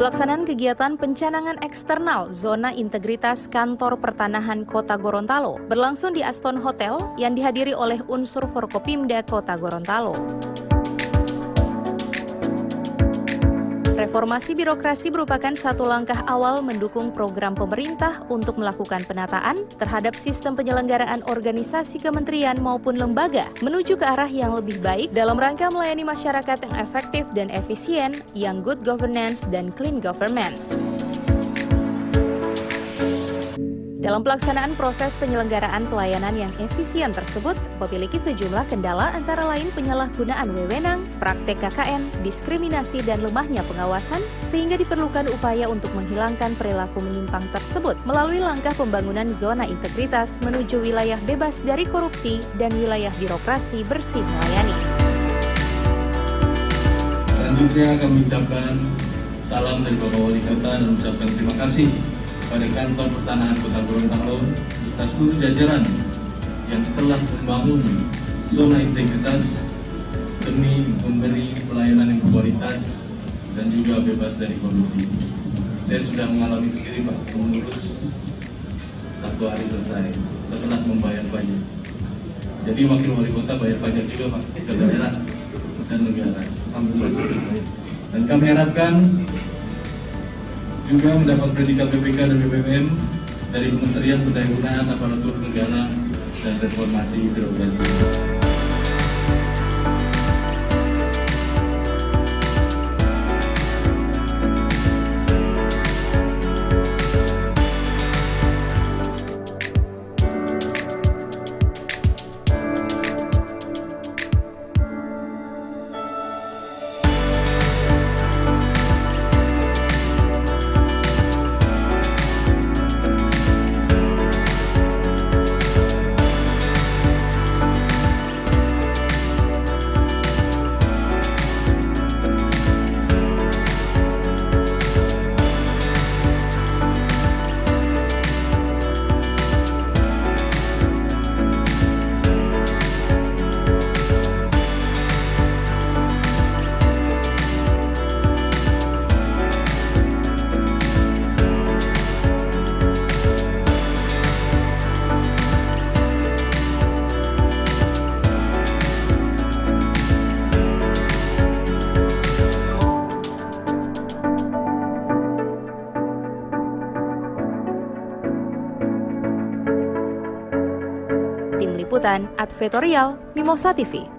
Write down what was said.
Pelaksanaan kegiatan pencanangan eksternal Zona Integritas Kantor Pertanahan Kota Gorontalo berlangsung di Aston Hotel yang dihadiri oleh unsur Forkopimda Kota Gorontalo. Reformasi birokrasi merupakan satu langkah awal mendukung program pemerintah untuk melakukan penataan terhadap sistem penyelenggaraan organisasi kementerian maupun lembaga menuju ke arah yang lebih baik dalam rangka melayani masyarakat yang efektif dan efisien, yang good governance dan clean government. Dalam pelaksanaan proses penyelenggaraan pelayanan yang efisien tersebut, memiliki sejumlah kendala antara lain penyalahgunaan wewenang, praktek KKN, diskriminasi dan lemahnya pengawasan, sehingga diperlukan upaya untuk menghilangkan perilaku menyimpang tersebut melalui langkah pembangunan zona integritas menuju wilayah bebas dari korupsi dan wilayah birokrasi bersih melayani. Selanjutnya kami ucapkan salam dari Bapak Wali Kota dan ucapkan terima kasih pada Kantor Pertanahan Kota Gorontalo beserta seluruh jajaran yang telah membangun zona integritas demi memberi pelayanan yang berkualitas dan juga bebas dari korupsi. Saya sudah mengalami sendiri Pak, mengurus 1 hari selesai setelah membayar pajak. Jadi wakil wali kota bayar pajak juga Pak ke daerah dan negara. Alhamdulillah. Dan kami harapkan juga mendapat predikat BPK dan BPM dari Kementerian Pendayagunaan Aparatur Negara dan Reformasi Birokrasi. Tim Liputan Advertorial Mimosa TV.